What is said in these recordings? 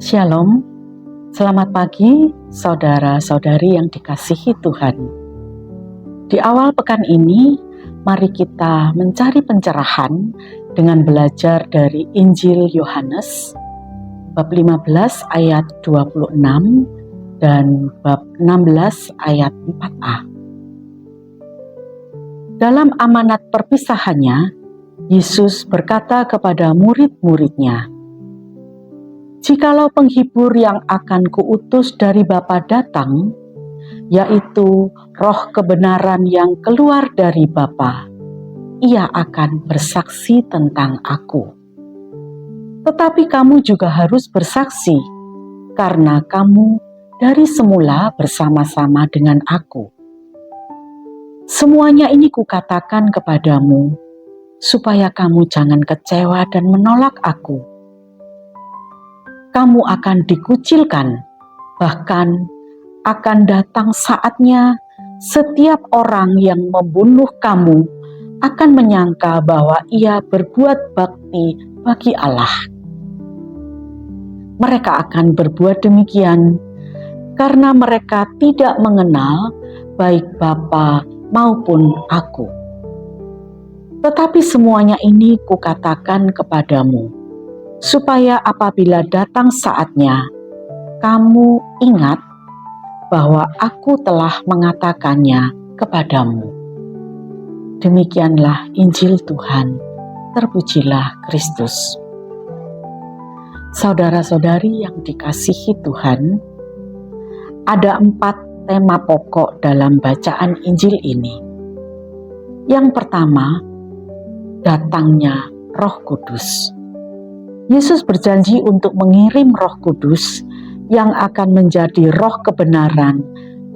Shalom, selamat pagi saudara-saudari yang dikasihi Tuhan. Di awal pekan ini, mari kita mencari pencerahan dengan belajar dari Injil Yohanes, bab 15 ayat 26 dan bab 16 ayat 4a. Dalam amanat perpisahannya, Yesus berkata kepada murid-muridnya, "Jikalau penghibur yang akan kuutus dari Bapa datang, yaitu Roh kebenaran yang keluar dari Bapa, ia akan bersaksi tentang aku. Tetapi kamu juga harus bersaksi, karena kamu dari semula bersama-sama dengan aku. Semuanya ini kukatakan kepadamu, supaya kamu jangan kecewa dan menolak aku. Kamu akan dikucilkan, bahkan akan datang saatnya setiap orang yang membunuh kamu akan menyangka bahwa ia berbuat bakti bagi Allah. Mereka akan berbuat demikian karena mereka tidak mengenal baik Bapa maupun aku. Tetapi semuanya ini kukatakan kepadamu, supaya apabila datang saatnya, kamu ingat bahwa aku telah mengatakannya kepadamu." Demikianlah Injil Tuhan, terpujilah Kristus. Saudara-saudari yang dikasihi Tuhan, ada 4 tema pokok dalam bacaan Injil ini. Yang pertama, datangnya Roh Kudus. Yesus berjanji untuk mengirim Roh Kudus yang akan menjadi roh kebenaran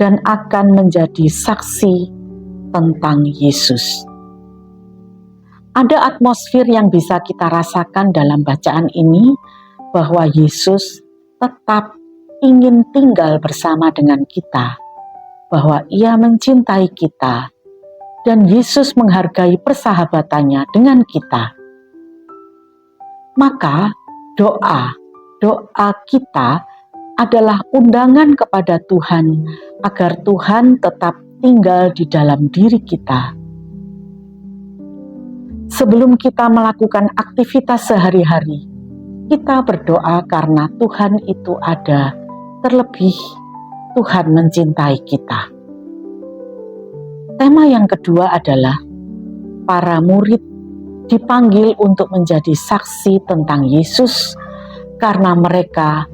dan akan menjadi saksi tentang Yesus. Ada atmosfer yang bisa kita rasakan dalam bacaan ini, bahwa Yesus tetap ingin tinggal bersama dengan kita, bahwa Ia mencintai kita, dan Yesus menghargai persahabatannya dengan kita. Maka doa kita adalah undangan kepada Tuhan agar Tuhan tetap tinggal di dalam diri kita. Sebelum kita melakukan aktivitas sehari-hari, kita berdoa karena Tuhan itu ada, terlebih Tuhan mencintai kita. Tema yang kedua adalah para murid dipanggil untuk menjadi saksi tentang Yesus karena mereka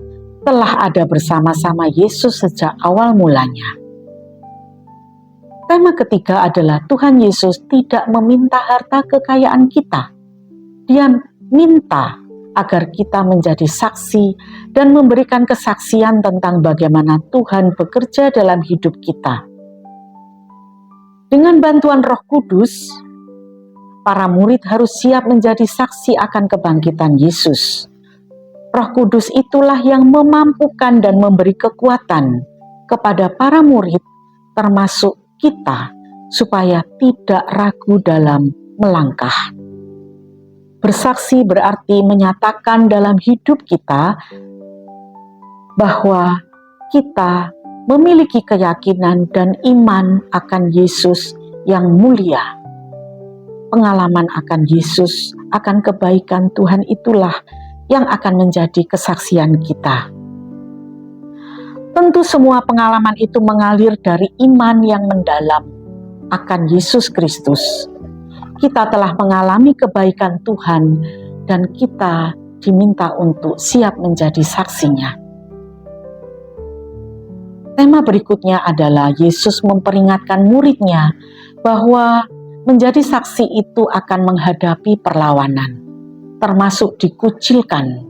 telah ada bersama-sama Yesus sejak awal mulanya. Tema ketiga adalah Tuhan Yesus tidak meminta harta kekayaan kita. Dia minta agar kita menjadi saksi dan memberikan kesaksian tentang bagaimana Tuhan bekerja dalam hidup kita. Dengan bantuan Roh Kudus, para murid harus siap menjadi saksi akan kebangkitan Yesus. Roh Kudus itulah yang memampukan dan memberi kekuatan kepada para murid, termasuk kita, supaya tidak ragu dalam melangkah. Bersaksi berarti menyatakan dalam hidup kita bahwa kita memiliki keyakinan dan iman akan Yesus yang mulia. Pengalaman akan Yesus, akan kebaikan Tuhan itulah yang akan menjadi kesaksian kita. Tentu semua pengalaman itu mengalir dari iman yang mendalam akan Yesus Kristus. Kita telah mengalami kebaikan Tuhan dan kita diminta untuk siap menjadi saksinya. Tema berikutnya adalah Yesus memperingatkan muridnya bahwa menjadi saksi itu akan menghadapi perlawanan, termasuk dikucilkan.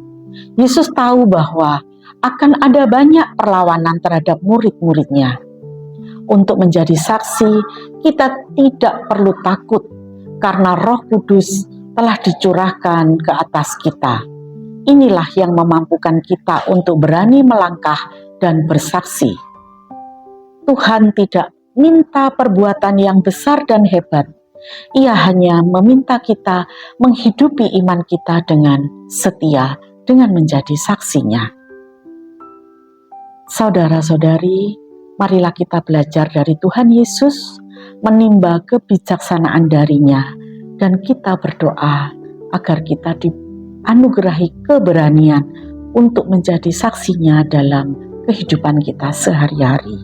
Yesus tahu bahwa akan ada banyak perlawanan terhadap murid-muridnya. Untuk menjadi saksi, kita tidak perlu takut karena Roh Kudus telah dicurahkan ke atas kita. Inilah yang memampukan kita untuk berani melangkah dan bersaksi. Tuhan tidak minta perbuatan yang besar dan hebat. Ia hanya meminta kita menghidupi iman kita dengan setia, dengan menjadi saksinya. Saudara-saudari, marilah kita belajar dari Tuhan Yesus, menimba kebijaksanaan darinya, dan kita berdoa agar kita dianugerahi keberanian untuk menjadi saksinya dalam kehidupan kita sehari-hari.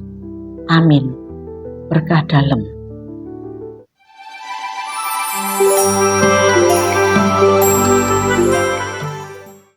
Amin. Berkah dalam.